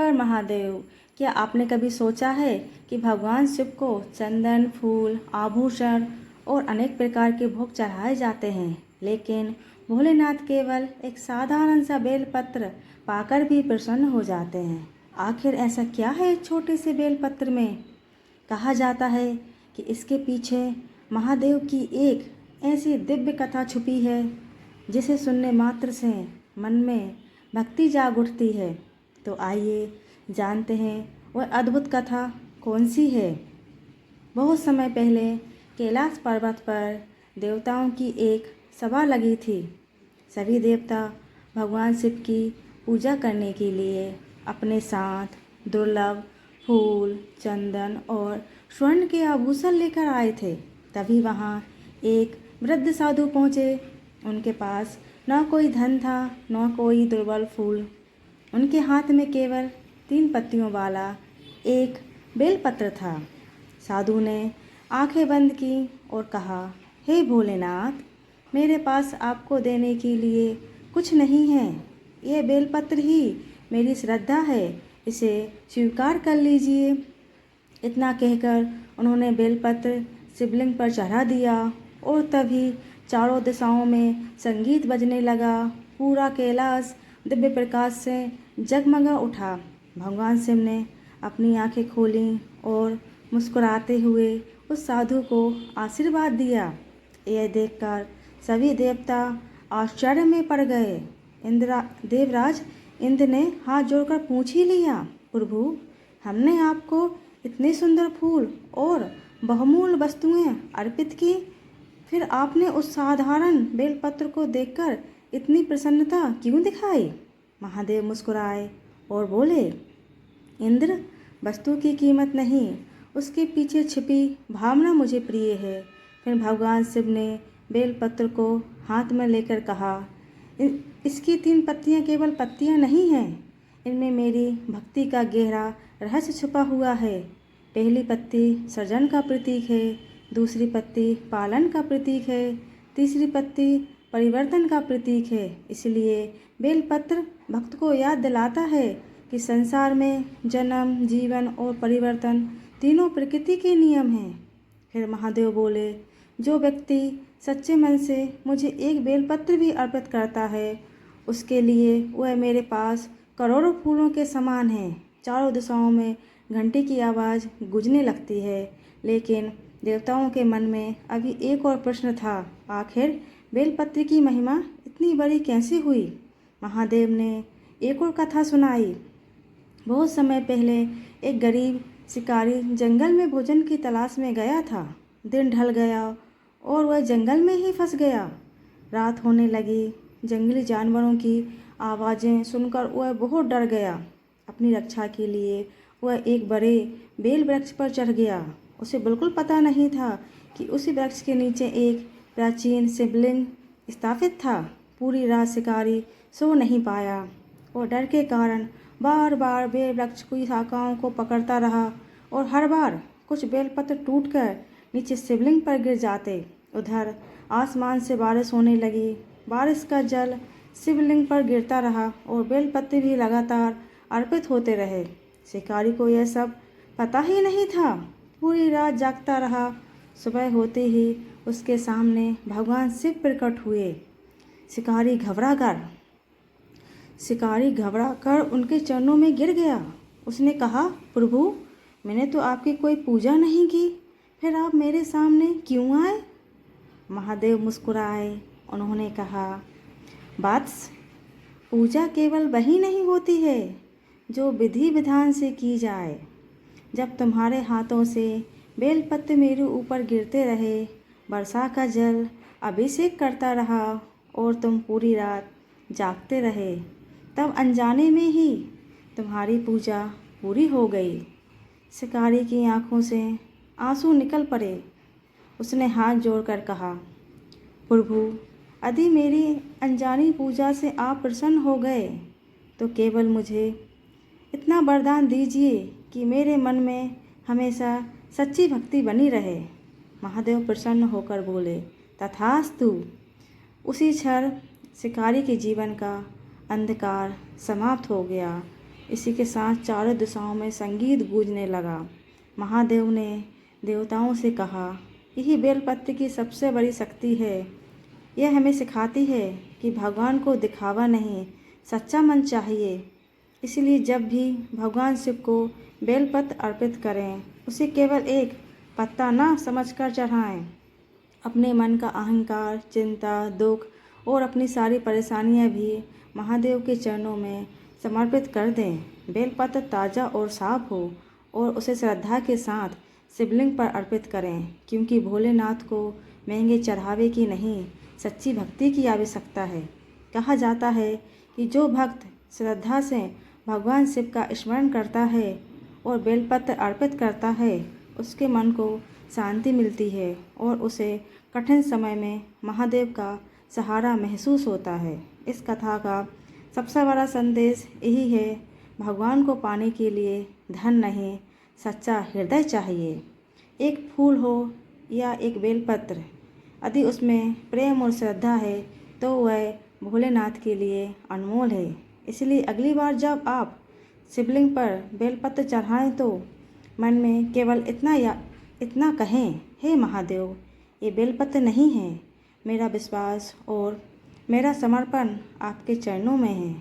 नमस्कार महादेव। क्या आपने कभी सोचा है कि भगवान शिव को चंदन, फूल, आभूषण और अनेक प्रकार के भोग चढ़ाए जाते हैं, लेकिन भोलेनाथ केवल एक साधारण सा बेलपत्र पाकर भी प्रसन्न हो जाते हैं। आखिर ऐसा क्या है इस छोटे से बेलपत्र में? कहा जाता है कि इसके पीछे महादेव की एक ऐसी दिव्य कथा छुपी है जिसे सुनने मात्र से मन में भक्ति जाग उठती है। तो आइए जानते हैं वह अद्भुत कथा कौन सी है। बहुत समय पहले कैलाश पर्वत पर देवताओं की एक सभा लगी थी। सभी देवता भगवान शिव की पूजा करने के लिए अपने साथ दुर्लभ फूल, चंदन और स्वर्ण के आभूषण लेकर आए थे। तभी वहाँ एक वृद्ध साधु पहुँचे। उनके पास न कोई धन था, न कोई दुर्लभ फूल। उनके हाथ में केवल 3 पत्तियों वाला एक बेलपत्र था। साधु ने आंखें बंद की और कहा, हे भोलेनाथ, मेरे पास आपको देने के लिए कुछ नहीं है। यह बेलपत्र ही मेरी श्रद्धा है, इसे स्वीकार कर लीजिए। इतना कहकर उन्होंने बेलपत्र शिवलिंग पर चढ़ा दिया और तभी चारों दिशाओं में संगीत बजने लगा। पूरा कैलाश दिव्य प्रकाश से जगमगा उठा। भगवान शिव ने अपनी आंखें खोलीं और मुस्कुराते हुए उस साधु को आशीर्वाद दिया। यह देखकर सभी देवता आश्चर्य में पड़ गए। देवराज इंद्र ने हाथ जोड़कर पूछ ही लिया, प्रभु, हमने आपको इतने सुंदर फूल और बहुमूल्य वस्तुएं अर्पित की, फिर आपने उस साधारण बेलपत्र को देखकर इतनी प्रसन्नता क्यों दिखाई? महादेव मुस्कुराए और बोले, इंद्र, वस्तु की कीमत नहीं, उसके पीछे छिपी भावना मुझे प्रिय है। फिर भगवान शिव ने बेलपत्र को हाथ में लेकर कहा, इसकी 3 पत्तियां केवल पत्तियां नहीं हैं, इनमें मेरी भक्ति का गहरा रहस्य छुपा हुआ है। पहली पत्ती सृजन का प्रतीक है, दूसरी पत्ती पालन का प्रतीक है, तीसरी पत्ती परिवर्तन का प्रतीक है। इसलिए बेलपत्र भक्त को याद दिलाता है कि संसार में जन्म, जीवन और परिवर्तन तीनों प्रकृति के नियम हैं। फिर महादेव बोले, जो व्यक्ति सच्चे मन से मुझे एक बेलपत्र भी अर्पित करता है, उसके लिए वह मेरे पास करोड़ों फूलों के समान है। चारों दिशाओं में घंटी की आवाज़ गूंजने लगती है। लेकिन देवताओं के मन में अभी एक और प्रश्न था, आखिर बेलपत्र की महिमा इतनी बड़ी कैसे हुई? महादेव ने एक और कथा सुनाई। बहुत समय पहले एक गरीब शिकारी जंगल में भोजन की तलाश में गया था। दिन ढल गया और वह जंगल में ही फंस गया। रात होने लगी। जंगली जानवरों की आवाज़ें सुनकर वह बहुत डर गया। अपनी रक्षा के लिए वह एक बड़े बेल वृक्ष पर चढ़ गया। उसे बिल्कुल पता नहीं था कि उसी वृक्ष के नीचे एक प्राचीन शिवलिंग स्थापित था। पूरी रात शिकारी सो नहीं पाया और डर के कारण बार बार बेल वृक्ष की शाखाओं को पकड़ता रहा और हर बार कुछ बेलपत्र टूटकर नीचे शिवलिंग पर गिर जाते। उधर आसमान से बारिश होने लगी। बारिश का जल शिवलिंग पर गिरता रहा और बेलपत्र भी लगातार अर्पित होते रहे। शिकारी को यह सब पता ही नहीं था। पूरी रात जागता रहा। सुबह होते ही उसके सामने भगवान शिव प्रकट हुए। शिकारी घबरा कर उनके चरणों में गिर गया। उसने कहा, प्रभु, मैंने तो आपकी कोई पूजा नहीं की, फिर आप मेरे सामने क्यों आए? महादेव मुस्कुराए। उन्होंने कहा, वत्स, पूजा केवल वही नहीं होती है जो विधि विधान से की जाए। जब तुम्हारे हाथों से बेलपत्र मेरे ऊपर गिरते रहे, वर्षा का जल अभिषेक करता रहा और तुम पूरी रात जागते रहे, तब अनजाने में ही तुम्हारी पूजा पूरी हो गई। शिकारी की आंखों से आंसू निकल पड़े। उसने हाथ जोड़कर कहा, प्रभु, यदि मेरी अनजानी पूजा से आप प्रसन्न हो गए तो केवल मुझे इतना वरदान दीजिए कि मेरे मन में हमेशा सच्ची भक्ति बनी रहे। महादेव प्रसन्न होकर बोले, तथास्तु। उसी क्षण शिकारी के जीवन का अंधकार समाप्त हो गया इसी के साथ चारों दिशाओं में संगीत गूंजने लगा। महादेव ने देवताओं से कहा, यही बेलपत्र की सबसे बड़ी शक्ति है। यह हमें सिखाती है कि भगवान को दिखावा नहीं, सच्चा मन चाहिए। इसलिए जब भी भगवान शिव को बेलपत्र अर्पित करें, उसे केवल एक पत्ता ना समझकर चढ़ाएं। अपने मन का अहंकार, चिंता, दुख और अपनी सारी परेशानियां भी महादेव के चरणों में समर्पित कर दें। बेलपत्र ताज़ा और साफ हो और उसे श्रद्धा के साथ शिवलिंग पर अर्पित करें, क्योंकि भोलेनाथ को महंगे चढ़ावे की नहीं, सच्ची भक्ति की आवश्यकता है। कहा जाता है कि जो भक्त श्रद्धा से भगवान शिव का स्मरण करता है और बेलपत्र अर्पित करता है, उसके मन को शांति मिलती है और उसे कठिन समय में महादेव का सहारा महसूस होता है। इस कथा का सबसे बड़ा संदेश यही है, भगवान को पाने के लिए धन नहीं, सच्चा हृदय चाहिए। एक फूल हो या एक बेलपत्र, यदि उसमें प्रेम और श्रद्धा है तो वह भोलेनाथ के लिए अनमोल है। इसलिए अगली बार जब आप शिवलिंग पर बेलपत्र चढ़ाएं तो मन में केवल इतना कहें, हे महादेव, ये बेलपत्र नहीं है, मेरा विश्वास और मेरा समर्पण आपके चरणों में है।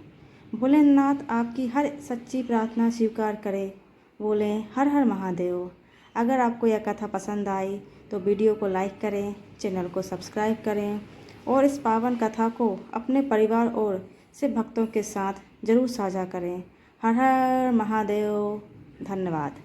भोलेनाथ आपकी हर सच्ची प्रार्थना स्वीकार करे। बोलें हर हर महादेव। अगर आपको यह कथा पसंद आई तो वीडियो को लाइक करें, चैनल को सब्सक्राइब करें और इस पावन कथा को अपने परिवार और शिव भक्तों के साथ ज़रूर साझा करें। हर हर महादेव। धन्यवाद।